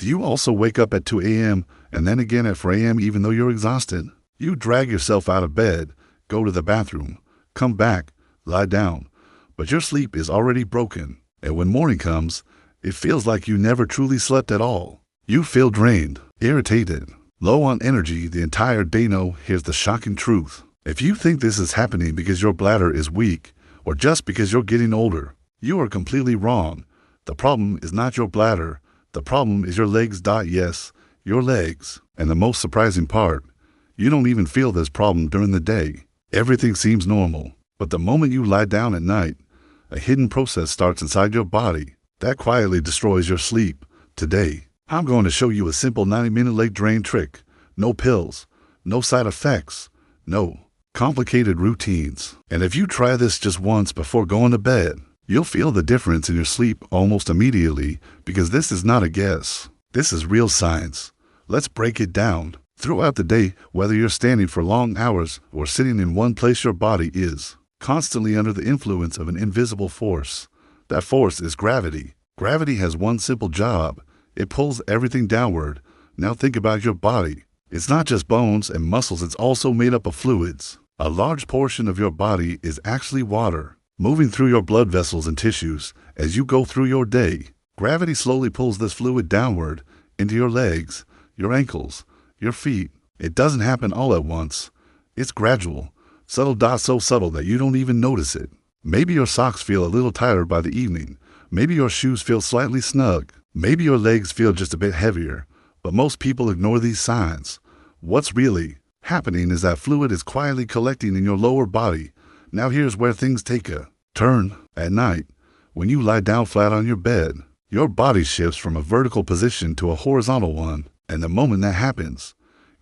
Do you also wake up at 2 a.m. and then again at 4 a.m. even though you're exhausted? You drag yourself out of bed, go to the bathroom, come back, lie down, but your sleep is already broken, and when morning comes, it feels like you never truly slept at all. You feel drained, irritated, low on energy the entire day. No, here's the shocking truth. If you think this is happening because your bladder is weak or just because you're getting older, you are completely wrong. The problem is not your bladder. The problem is your legs. Yes, your legs. And the most surprising part, you don't even feel this problem during the day. Everything seems normal. But the moment you lie down at night, a hidden process starts inside your body that quietly destroys your sleep. Today, I'm going to show you a simple 90-minute leg drain trick. No pills, no side effects, no complicated routines. And if you try this just once before going to bed, you'll feel the difference in your sleep almost immediately, because this is not a guess. This is real science. Let's break it down. Throughout the day, whether you're standing for long hours or sitting in one place, your body is constantly under the influence of an invisible force. That force is gravity. Gravity has one simple job. It pulls everything downward. Now think about your body. It's not just bones and muscles, it's also made up of fluids. A large portion of your body is actually water, moving through your blood vessels and tissues as you go through your day. Gravity slowly pulls this fluid downward into your legs, your ankles, your feet. It doesn't happen all at once. It's gradual, subtle. So subtle that you don't even notice it. Maybe your socks feel a little tighter by the evening. Maybe your shoes feel slightly snug. Maybe your legs feel just a bit heavier. But most people ignore these signs. What's really happening is that fluid is quietly collecting in your lower body. Now here's where things take a turn. At night, when you lie down flat on your bed, your body shifts from a vertical position to a horizontal one. And the moment that happens,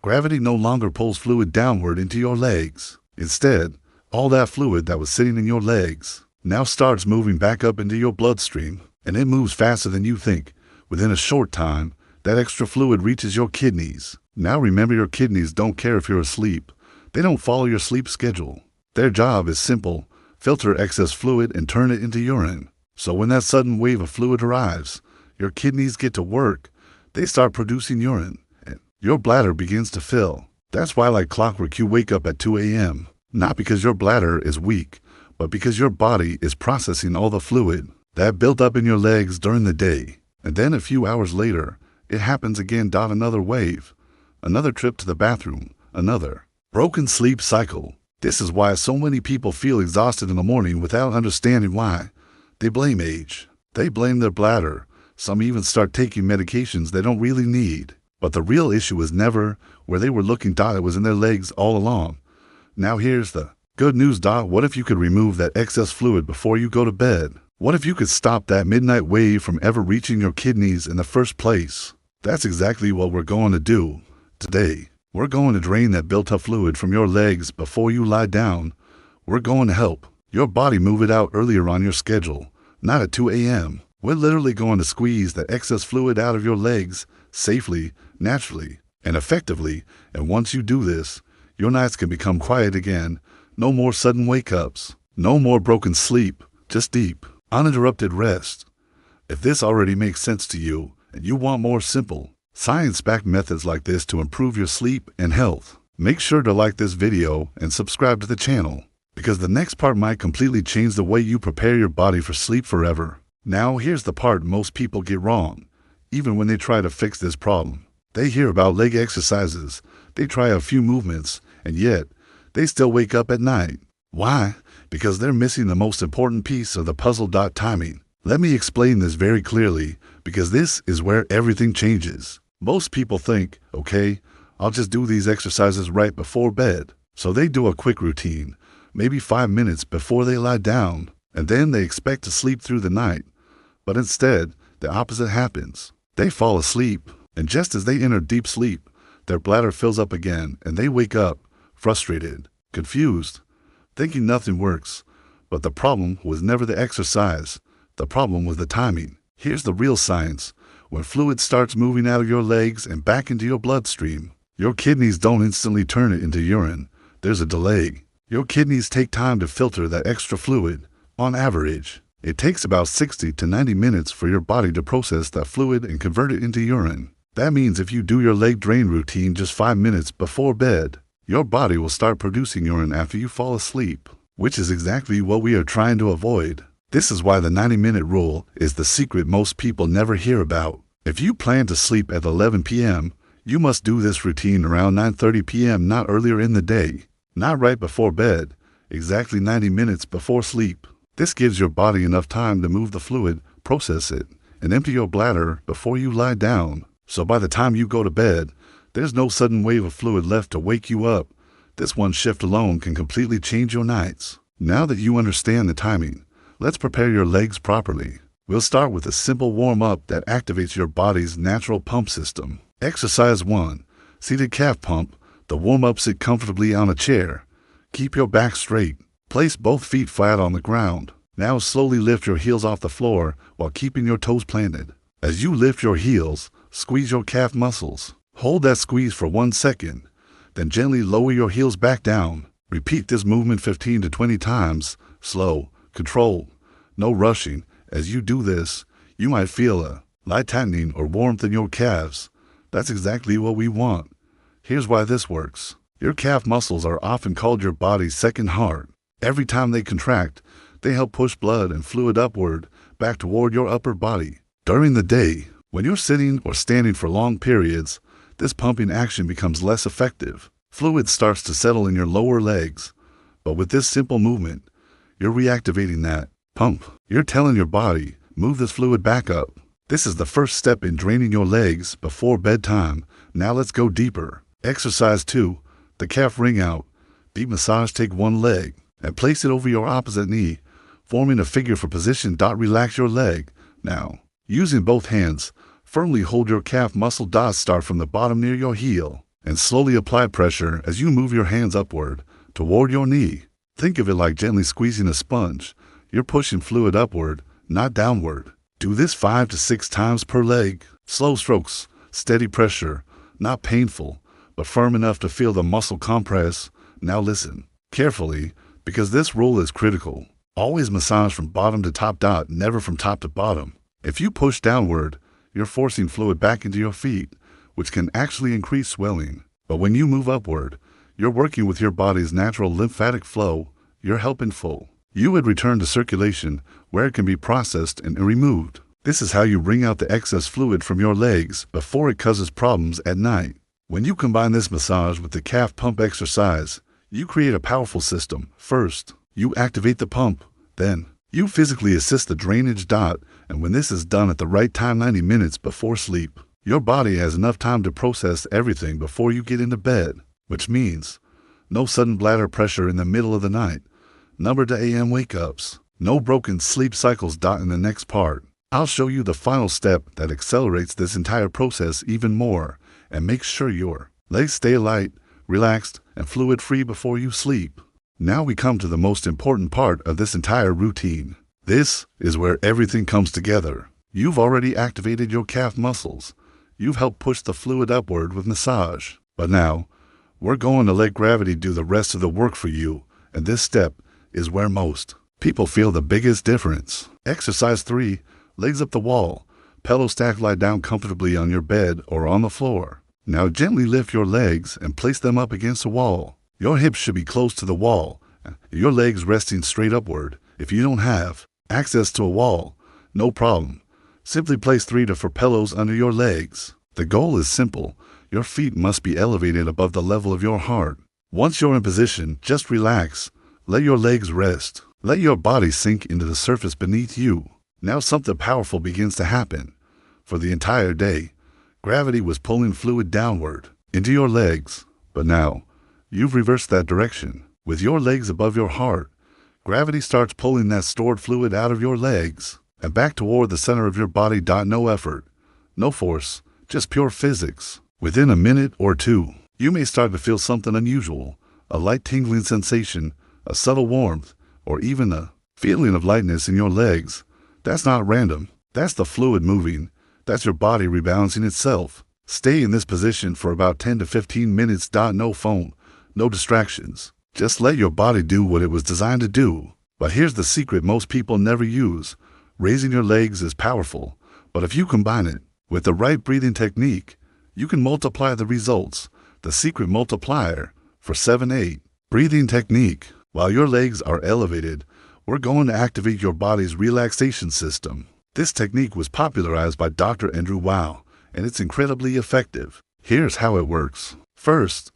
gravity no longer pulls fluid downward into your legs. Instead, all that fluid that was sitting in your legs now starts moving back up into your bloodstream, and it moves faster than you think. Within a short time, that extra fluid reaches your kidneys. Now remember, your kidneys don't care if you're asleep. They don't follow your sleep schedule. Their job is simple: filter excess fluid and turn it into urine. So when that sudden wave of fluid arrives, your kidneys get to work. They start producing urine, and your bladder begins to fill. That's why, like clockwork, you wake up at 2 a.m. Not because your bladder is weak, but because your body is processing all the fluid that built up in your legs during the day. And then a few hours later, it happens again. Another wave, another trip to the bathroom, another broken sleep cycle. This is why so many people feel exhausted in the morning without understanding why. They blame age. They blame their bladder. Some even start taking medications they don't really need. But the real issue is never where they were looking. It was in their legs all along. Now here's the good news. What if you could remove that excess fluid before you go to bed? What if you could stop that midnight wave from ever reaching your kidneys in the first place? That's exactly what we're going to do today. We're going to drain that built-up fluid from your legs before you lie down. We're going to help your body move it out earlier on your schedule, not at 2 a.m. We're literally going to squeeze that excess fluid out of your legs safely, naturally, and effectively. And once you do this, your nights can become quiet again. No more sudden wake-ups. No more broken sleep. Just deep, uninterrupted rest. If this already makes sense to you, and you want more simple, science-backed methods like this to improve your sleep and health, make sure to like this video and subscribe to the channel, because the next part might completely change the way you prepare your body for sleep forever. Now here's the part most people get wrong. Even when they try to fix this problem, they hear about leg exercises, they try a few movements, and yet they still wake up at night. Why? Because they're missing the most important piece of the puzzle. Timing. Let me explain this very clearly, because this is where everything changes. Most people think, okay, I'll just do these exercises right before bed. So they do a quick routine, maybe 5 minutes before they lie down, and then they expect to sleep through the night. But instead, the opposite happens. They fall asleep, and just as they enter deep sleep, their bladder fills up again, and they wake up frustrated, confused, thinking nothing works. But the problem was never the exercise. The problem was the timing. Here's the real science. When fluid starts moving out of your legs and back into your bloodstream, your kidneys don't instantly turn it into urine. There's a delay. Your kidneys take time to filter that extra fluid. On average, It takes about 60 to 90 minutes for your body to process that fluid and convert it into urine. That means if you do your leg drain routine just 5 minutes before bed, your body will start producing urine after you fall asleep, which is exactly what we are trying to avoid. This is why the 90-minute rule is the secret most people never hear about. If you plan to sleep at 11 p.m., you must do this routine around 9:30 p.m., not earlier in the day, not right before bed, exactly 90 minutes before sleep. This gives your body enough time to move the fluid, process it, and empty your bladder before you lie down. So by the time you go to bed, there's no sudden wave of fluid left to wake you up. This one shift alone can completely change your nights. Now that you understand the timing, let's prepare your legs properly. We'll start with a simple warm-up that activates your body's natural pump system. Exercise 1. Seated calf pump. The warm-up, sit comfortably on a chair. Keep your back straight. Place both feet flat on the ground. Now slowly lift your heels off the floor while keeping your toes planted. As you lift your heels, squeeze your calf muscles. Hold that squeeze for 1 second. Then gently lower your heels back down. Repeat this movement 15 to 20 times. Slow, controlled, no rushing. As you do this, you might feel a light tightening or warmth in your calves. That's exactly what we want. Here's why this works. Your calf muscles are often called your body's second heart. Every time they contract, they help push blood and fluid upward back toward your upper body. During the day, when you're sitting or standing for long periods, this pumping action becomes less effective. Fluid starts to settle in your lower legs. But with this simple movement, you're reactivating that pump. You're telling your body, move this fluid back up. This is the first step in draining your legs before bedtime. Now let's go deeper. Exercise 2. The calf Wring-Out. Deep massage. Take one leg and place it over your opposite knee, forming a figure for position. Relax your leg. Now, using both hands, firmly hold your calf muscle. Start from the bottom near your heel and slowly apply pressure as you move your hands upward toward your knee. Think of it like gently squeezing a sponge. You're pushing fluid upward, not downward. Do this 5 to 6 times per leg. Slow strokes, steady pressure, not painful, but firm enough to feel the muscle compress. Now listen carefully, because this rule is critical. Always massage from bottom to top. Never from top to bottom. If you push downward, you're forcing fluid back into your feet, which can actually increase swelling. But when you move upward, you're working with your body's natural lymphatic flow. You're helping you would return to circulation where it can be processed and removed. This is how you wring out the excess fluid from your legs before it causes problems at night. When you combine this massage with the calf pump exercise, you create a powerful system. First, you activate the pump. Then, you physically assist the drainage. And when this is done at the right time, 90 minutes before sleep, your body has enough time to process everything before you get into bed, which means no sudden bladder pressure in the middle of the night, number to AM wake-ups, no broken sleep cycles. In the next part, I'll show you the final step that accelerates this entire process even more and makes sure your legs stay light, relaxed, and fluid-free before you sleep. Now we come to the most important part of this entire routine. This is where everything comes together. You've already activated your calf muscles. You've helped push the fluid upward with massage. But now, we're going to let gravity do the rest of the work for you, and this step is where most people feel the biggest difference. Exercise 3. Legs up the wall. Pillow stack. Lie down comfortably on your bed or on the floor. Now gently lift your legs and place them up against the wall. Your hips should be close to the wall, your legs resting straight upward. If you don't have access to a wall, no problem. Simply place 3 to 4 pillows under your legs. The goal is simple. Your feet must be elevated above the level of your heart. Once you're in position, just relax. Let your legs rest. Let your body sink into the surface beneath you. Now something powerful begins to happen. For the entire day, gravity was pulling fluid downward into your legs. But now, you've reversed that direction. With your legs above your heart, gravity starts pulling that stored fluid out of your legs and back toward the center of your body. No effort, no force, just pure physics. Within a minute or two, you may start to feel something unusual, a light tingling sensation, a subtle warmth, or even a feeling of lightness in your legs. That's not random. That's the fluid moving. That's your body rebalancing itself. Stay in this position for about 10 to 15 minutes. No phone, no distractions. Just let your body do what it was designed to do. But here's the secret most people never use. Raising your legs is powerful, but if you combine it with the right breathing technique, you can multiply the results. The secret multiplier for 7-8. Breathing technique. While your legs are elevated, we're going to activate your body's relaxation system. This technique was popularized by Dr. Andrew Weil, and it's incredibly effective. Here's how it works. First,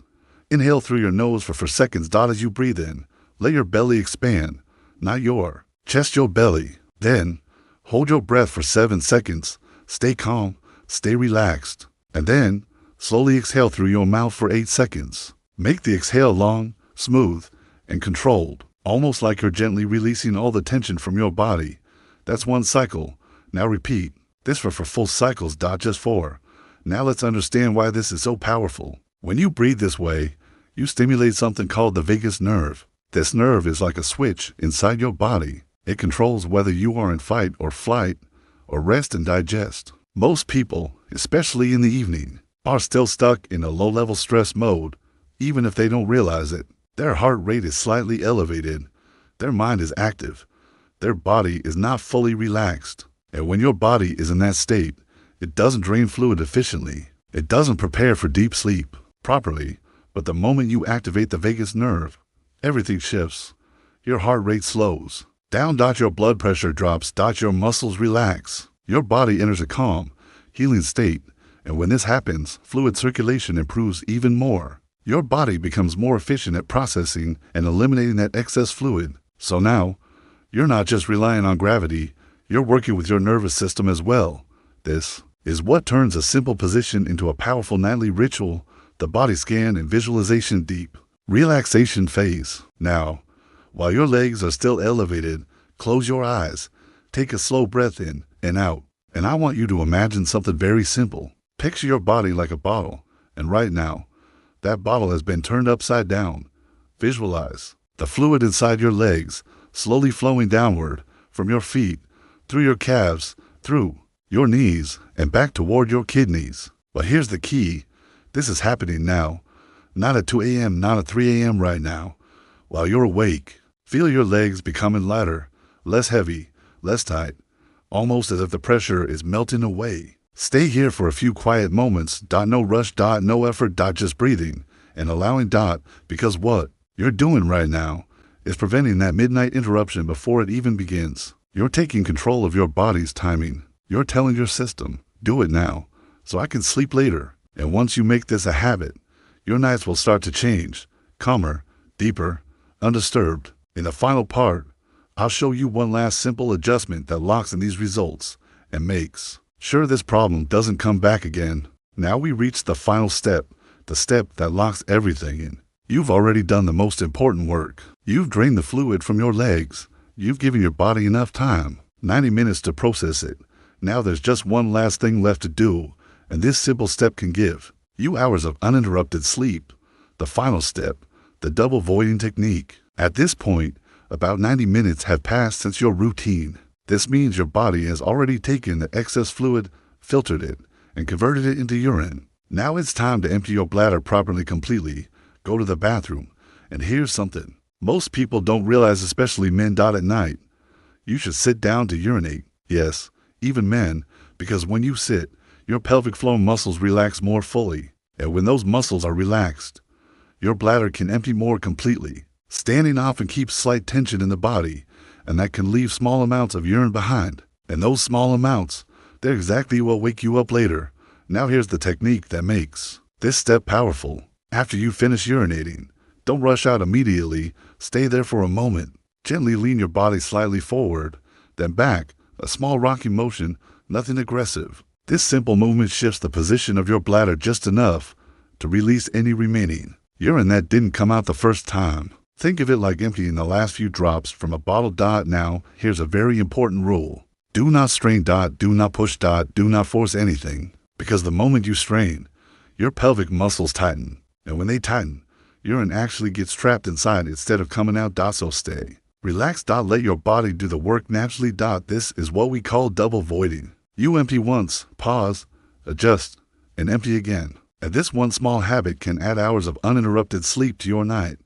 inhale through your nose for 4 seconds. As you breathe in, let your belly expand, not your chest, your belly. Then, hold your breath for 7 seconds. Stay calm, stay relaxed. And then, slowly exhale through your mouth for 8 seconds. Make the exhale long, smooth, and controlled, almost like you're gently releasing all the tension from your body. That's 1 cycle. Now repeat this for 4 full cycles. Just 4. Now let's understand why this is so powerful. When you breathe this way, you stimulate something called the vagus nerve. This nerve is like a switch inside your body. It controls whether you are in fight or flight, or rest and digest. Most people, especially in the evening, are still stuck in a low-level stress mode, even if they don't realize it. Their heart rate is slightly elevated. Their mind is active. Their body is not fully relaxed. And when your body is in that state, it doesn't drain fluid efficiently. It doesn't prepare for deep sleep properly. But the moment you activate the vagus nerve, everything shifts. Your heart rate slows down. Your blood pressure drops. Your muscles relax. Your body enters a calm, healing state. And when this happens, fluid circulation improves even more. Your body becomes more efficient at processing and eliminating that excess fluid. So now, you're not just relying on gravity, you're working with your nervous system as well. This is what turns a simple position into a powerful nightly ritual. The body scan and visualization. Deep relaxation phase. Now, while your legs are still elevated, close your eyes. Take a slow breath in and out. And I want you to imagine something very simple. Picture your body like a bottle. And right now, that bottle has been turned upside down. Visualize the fluid inside your legs, slowly flowing downward from your feet, through your calves, through your knees, and back toward your kidneys. But here's the key. This is happening now. Not at 2 a.m., not at 3 a.m. right now. While you're awake, feel your legs becoming lighter, less heavy, less tight, almost as if the pressure is melting away. Stay here for a few quiet moments. No rush. No effort. Just breathing and allowing. Because what you're doing right now is preventing that midnight interruption before it even begins. You're taking control of your body's timing. You're telling your system, do it now, so I can sleep later. And once you make this a habit, your nights will start to change, calmer, deeper, undisturbed. In the final part, I'll show you one last simple adjustment that locks in these results and makes sure this problem doesn't come back again. Now we reach the final step, the step that locks everything in. You've already done the most important work. You've drained the fluid from your legs. You've given your body enough time, 90 minutes to process it. Now there's just one last thing left to do, and this simple step can give you hours of uninterrupted sleep. The final step, the double voiding technique. At this point, about 90 minutes have passed since your routine. This means your body has already taken the excess fluid, filtered it, and converted it into urine. Now it's time to empty your bladder properly, completely. Go to the bathroom. And here's something most people don't realize, especially men. At night, you should sit down to urinate. Yes, even men, because when you sit, your pelvic floor muscles relax more fully. And when those muscles are relaxed, your bladder can empty more completely. Standing often keeps slight tension in the body, and that can leave small amounts of urine behind. And those small amounts, they're exactly what wake you up later. Now here's the technique that makes this step powerful. After you finish urinating, don't rush out immediately. Stay there for a moment. Gently lean your body slightly forward, then back, a small rocking motion, nothing aggressive. This simple movement shifts the position of your bladder just enough to release any remaining urine that didn't come out the first time. Think of it like emptying the last few drops from a bottle. Now, here's a very important rule. Do not strain. Do not push. Do not force anything. Because the moment you strain, your pelvic muscles tighten. And when they tighten, urine actually gets trapped inside instead of coming out. So stay relaxed. Let your body do the work naturally. This is what we call double voiding. You empty once, pause, adjust, and empty again. And this one small habit can add hours of uninterrupted sleep to your night.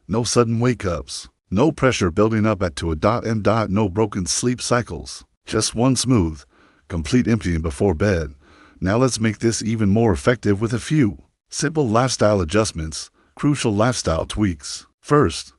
No sudden wake-ups. No pressure building up to no broken sleep cycles. Just one smooth, complete emptying before bed. Now let's make this even more effective with a few simple lifestyle adjustments, crucial lifestyle tweaks. First,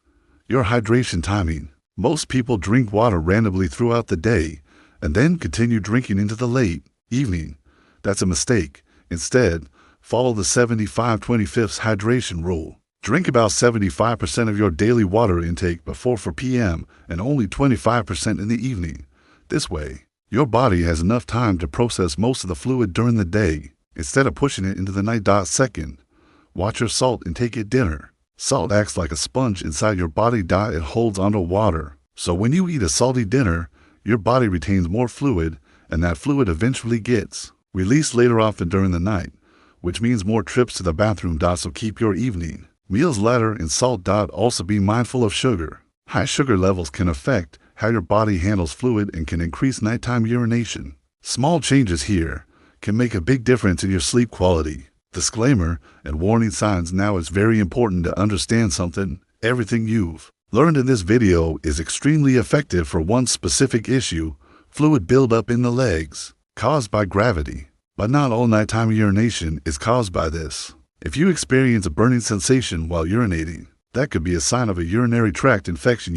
your hydration timing. Most people drink water randomly throughout the day and then continue drinking into the late evening. That's a mistake. Instead, follow the 75-25 hydration rule. Drink about 75% of your daily water intake before 4 p.m. and only 25% in the evening. This way, your body has enough time to process most of the fluid during the day, instead of pushing it into the night. Second, watch your salt intake at dinner. Salt acts like a sponge inside your body. It holds onto water. So when you eat a salty dinner, your body retains more fluid, and that fluid eventually gets released later often during the night, which means more trips to the bathroom. So keep your evening meals lighter in salt. Also be mindful of sugar. High sugar levels can affect how your body handles fluid and can increase nighttime urination. Small changes here can make a big difference in your sleep quality. Disclaimer and warning signs. Now it's very important to understand something. Everything you've learned in this video is extremely effective for one specific issue: fluid buildup in the legs, caused by gravity. But not all nighttime urination is caused by this. If you experience a burning sensation while urinating, that could be a sign of a urinary tract infection.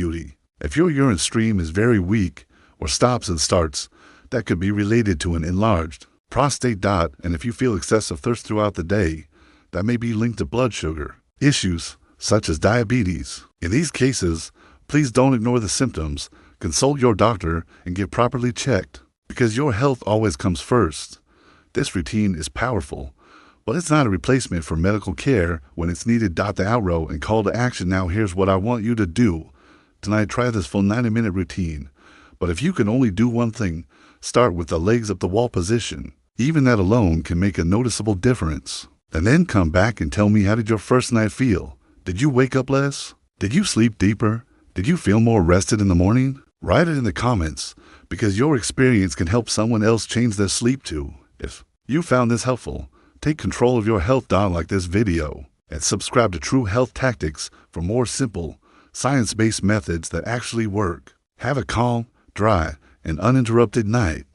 If your urine stream is very weak or stops and starts, that could be related to an enlarged prostate. And if you feel excessive thirst throughout the day, that may be linked to blood sugar issues such as diabetes. In these cases, please don't ignore the symptoms. Consult your doctor and get properly checked, because your health always comes first. This routine is powerful, but it's not a replacement for medical care when it's needed. The outro and call to action. Now here's what I want you to do. Tonight, try this full 90-minute routine. But if you can only do one thing, start with the legs up the wall position. Even that alone can make a noticeable difference. And then come back and tell me, how did your first night feel? Did you wake up less? Did you sleep deeper? Did you feel more rested in the morning? Write it in the comments, because your experience can help someone else change their sleep too. If you found this helpful, take control of your health. Like this video and subscribe to True Health Tactics for more simple, science-based methods that actually work. Have a calm, dry, and uninterrupted night.